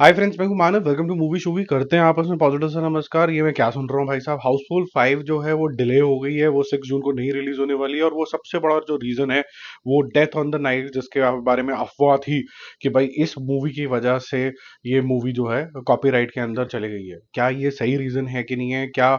हाय friends, मैं हूं Manav. Welcome to Movie Shoovie. करते हैं आपस में पॉजिटिव से नमस्कार। ये मैं क्या सुन रहा हूँ भाई साहब, हाउसफुल 5 जो है वो डिले हो गई है। वो 6 जून को नहीं रिलीज होने वाली है। और वो सबसे बड़ा जो रीजन है वो डेथ ऑन द नाइल, जिसके बारे में अफवाह थी कि भाई इस मूवी की वजह से ये मूवी जो है कॉपीराइट के अंदर चली गई है। क्या ये सही रीजन है कि नहीं है? क्या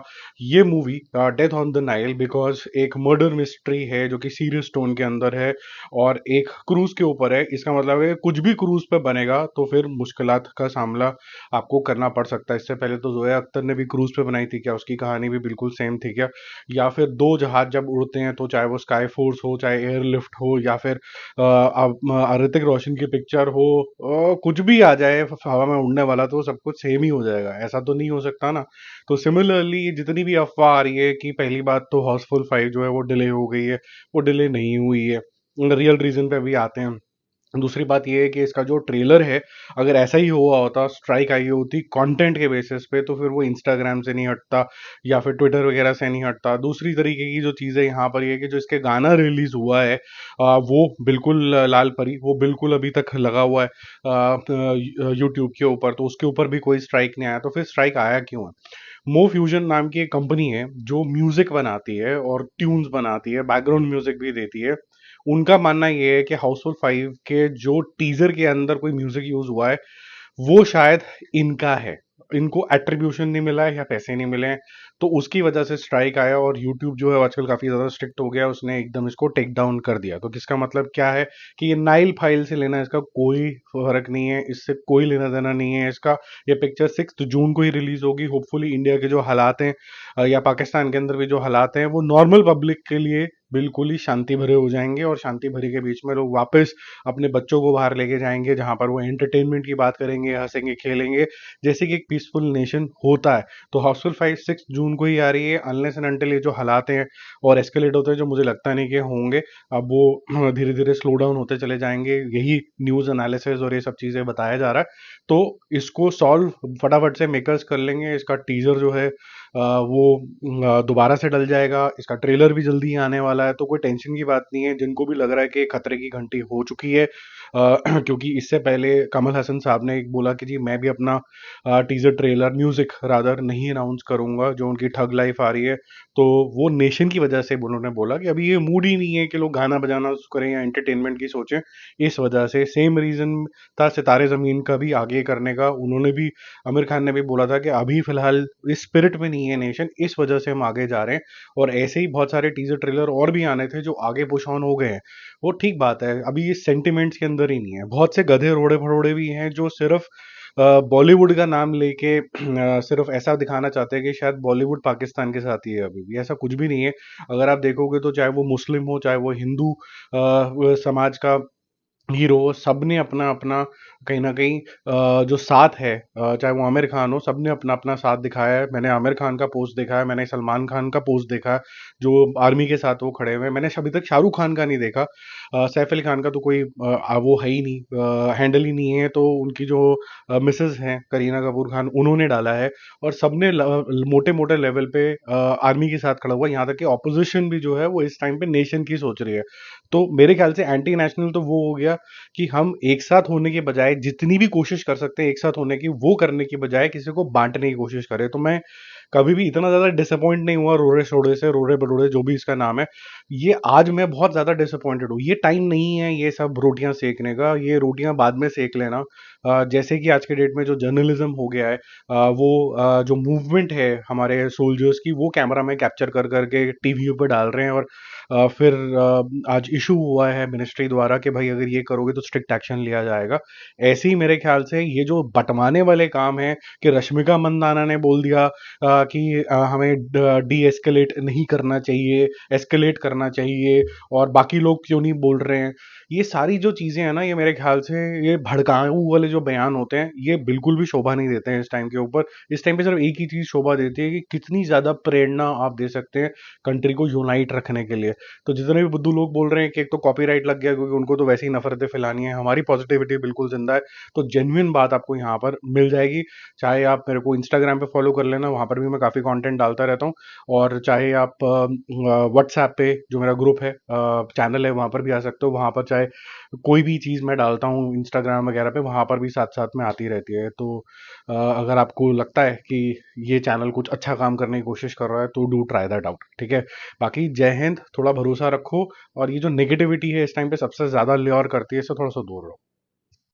ये movie death on the Nile because एक मर्डर मिस्ट्री है जो कि सीरियस टोन के अंदर है और एक क्रूज के ऊपर है, इसका मतलब है कुछ भी क्रूज पे बनेगा तो फिर मुश्किलात का सामना आपको करना पड़ सकता है। इससे पहले तो जोया अख्तर ने भी क्रूज पे बनाई थी, क्या उसकी कहानी भी बिल्कुल सेम थी क्या? या फिर दो जहाज जब उड़ते हैं तो चाहे वो स्काई फोर्स हो, चाहे एयरलिफ्ट हो, या फिर ऋतिक रोशन की पिक्चर हो, कुछ भी आ जाए हवा में उड़ने वाला तो सब कुछ सेम ही हो जाएगा? ऐसा तो नहीं हो सकता ना। तो सिमिलरली जितनी भी अफवाह आ रही है कि पहली बात तो हाउसफुल 5 जो है वो डिले हो गई है, वो डिले नहीं हुई है। रियल रीजन पे अभी आते हैं। दूसरी बात ये है कि इसका जो ट्रेलर है, अगर ऐसा ही हुआ होता, स्ट्राइक आई होती कंटेंट के बेसिस पे, तो फिर वो इंस्टाग्राम से नहीं हटता या फिर ट्विटर वगैरह से नहीं हटता। दूसरी तरीके की जो चीज़ है यहाँ पर ये है कि जो इसके गाना रिलीज हुआ है वो बिल्कुल लाल परी, वो बिल्कुल अभी तक लगा हुआ है यूट्यूब के ऊपर, तो उसके ऊपर भी कोई स्ट्राइक नहीं आया। तो फिर स्ट्राइक आया क्यों है? मो फ्यूजन नाम की एक कंपनी है जो म्यूजिक बनाती है और ट्यून्स बनाती है, बैकग्राउंड म्यूजिक भी देती है। उनका मानना ये है कि हाउसफुल 5 के जो टीजर के अंदर कोई म्यूजिक यूज हुआ है वो शायद इनका है। इनको एट्रीब्यूशन नहीं मिला है या पैसे नहीं मिले हैं, तो उसकी वजह से स्ट्राइक आया। और यूट्यूब जो है आजकल काफी ज्यादा स्ट्रिक्ट हो गया, उसने एकदम इसको टेक डाउन कर दिया। तो किसका मतलब क्या है कि ये नाइल फाइल से लेना इसका कोई फर्क नहीं है, इससे कोई लेना देना नहीं है इसका। ये पिक्चर 6 जून को ही रिलीज होगी। होपफुली इंडिया के जो हालात हैं या पाकिस्तान के अंदर भी जो हालात हैं वो नॉर्मल पब्लिक के लिए बिल्कुल ही शांति भरे हो जाएंगे, और शांति भरी के बीच में लोग वापस अपने बच्चों को बाहर लेके जाएंगे, जहां पर वो एंटरटेनमेंट की बात करेंगे, हंसेंगे, खेलेंगे, जैसे कि एक पीसफुल नेशन होता है। तो हाउसफुल 5 6 जून को ही आ रही है। अनलेस एंड अनटिल ये जो हालात हैं और एस्केलेट होते हैं, जो मुझे लगता नहीं कि होंगे, अब वो धीरे धीरे स्लो डाउन होते चले जाएंगे। यही न्यूज एनालिसिस और ये सब चीजें बताया जा रहा है। तो इसको सॉल्व फटाफट से मेकर्स कर लेंगे। इसका टीजर जो है वो दोबारा से डल जाएगा। इसका ट्रेलर भी जल्दी ही आने वाला है, तो कोई टेंशन की बात नहीं है। जिनको भी लग रहा है कि खतरे की घंटी हो चुकी है, क्योंकि इससे पहले कमल हसन साहब ने एक बोला कि जी मैं भी अपना टीजर ट्रेलर म्यूजिक रादर नहीं अनाउंस करूंगा, जो उनकी ठग लाइफ आ रही है। तो वो नेशन की वजह से उन्होंने बोला कि अभी ये मूड ही नहीं है कि लोग गाना बजाना करें या एंटरटेनमेंट की सोचें। इस वजह से सेम रीजन था सितारे जमीन का भी आगे करने का। उन्होंने भी, आमिर खान ने भी बोला था कि अभी फिलहाल इस स्पिरिट में नहीं है नेशन, इस वजह से हम आगे जा रहे हैं। और ऐसे ही बहुत सारे टीजर ट्रेलर और भी आने थे जो आगे पुश ऑन हो गए हैं। वो ठीक बात है, अभी ये सेंटिमेंट्स के अंदर ही नहीं है। बहुत से गधे रोड़े भड़ोड़े भी हैं जो सिर्फ बॉलीवुड का नाम लेके सिर्फ ऐसा दिखाना चाहते हैं कि शायद बॉलीवुड पाकिस्तान के साथ ही है। अभी भी ऐसा कुछ भी नहीं है। अगर आप देखोगे तो चाहे वो मुस्लिम हो, चाहे वो हिंदू समाज का हीरो, सबने अपना अपना कहीं ना कहीं जो साथ है, चाहे वो आमिर खान हो, सबने अपना अपना साथ दिखाया है। मैंने आमिर खान का पोस्ट देखा है, मैंने सलमान खान का पोस्ट देखा है जो आर्मी के साथ वो खड़े हुए हैं। मैंने अभी तक शाहरुख खान का नहीं देखा। सैफ अली खान का तो कोई वो है ही नहीं, हैंडल ही नहीं है। तो उनकी जो मिसेज हैं करीना कपूर खान, उन्होंने डाला है। और सबने मोटे मोटे लेवल पे आर्मी के साथ खड़ा हुआ। यहाँ तक कि ऑपोजिशन भी जो है वो इस टाइम पे नेशन की सोच रही है। तो मेरे ख्याल से एंटी नेशनल तो वो हो गया कि हम एक साथ होने के बजाय जितनी भी कोशिश कर सकते हैं एक साथ होने की, वो करने की बजाय किसी को बांटने की कोशिश करें। तो मैं कभी भी इतना ज्यादा डिसअपॉइंट नहीं हुआ रोड़े शोड़े से, रोड़े बड़ोड़े जो भी इसका नाम है। ये आज मैं बहुत ज्यादा डिसअपॉइंटेड हूँ। ये टाइम नहीं है ये सब रोटियां सेकने का, ये रोटियां बाद में सेक लेना। जैसे कि आज के डेट में जो जर्नलिज्म हो गया है, जो मूवमेंट है हमारे सोल्जर्स की, वो कैमरा में कैप्चर कर करके टीवी पर डाल रहे हैं। और फिर आज इशू हुआ है मिनिस्ट्री द्वारा कि भाई अगर ये करोगे तो स्ट्रिक्ट एक्शन लिया जाएगा। ऐसे ही मेरे ख्याल से ये जो बंटवाने वाले काम है कि रश्मिका मंदाना ने बोल दिया कि हमें डी एस्केलेट नहीं करना चाहिए, एस्केलेट करना चाहिए, और बाकी लोग क्यों नहीं बोल रहे हैं। ये सारी जो चीजें हैं ना, ये मेरे ख्याल से ये भड़काऊ वाले जो बयान होते हैं, ये बिल्कुल भी शोभा नहीं देते हैं इस टाइम के ऊपर। इस टाइम पे सिर्फ एक ही चीज शोभा देती है कि कितनी ज्यादा प्रेरणा आप दे सकते हैं कंट्री को यूनाइट रखने के लिए। तो जितने भी बुद्धू लोग बोल रहे हैं कि एक तो कॉपीराइट लग गया क्योंकि उनको तो वैसे ही नफरतें फैलानी है, हमारी पॉजिटिविटी बिल्कुल जिंदा है। तो जेन्युइन बात आपको यहाँ पर मिल जाएगी। चाहे आप मेरे को इंस्टाग्राम पे फॉलो कर लेना, वहां पर भी मैं काफी कंटेंट डालता रहता हूँ। और चाहे आप व्हाट्सएप पे जो मेरा ग्रुप है, चैनल है, वहां पर भी आ सकते हो। वहां पर चाहे कोई भी चीज़ मैं डालता हूँ इंस्टाग्राम वगैरह पे, वहाँ पर भी साथ-साथ में आती रहती है। तो अगर आपको लगता है कि ये चैनल कुछ अच्छा काम करने की कोशिश कर रहा है, तो डू ट्राई दैट आउट, ठीक है? बाकी जय हिंद, थोड़ा भरोसा रखो और ये जो नेगेटिविटी है इस टाइम पे सबसे ज़्यादा ल्योर करती है, इससे थोड़ा-सा दूर रहो।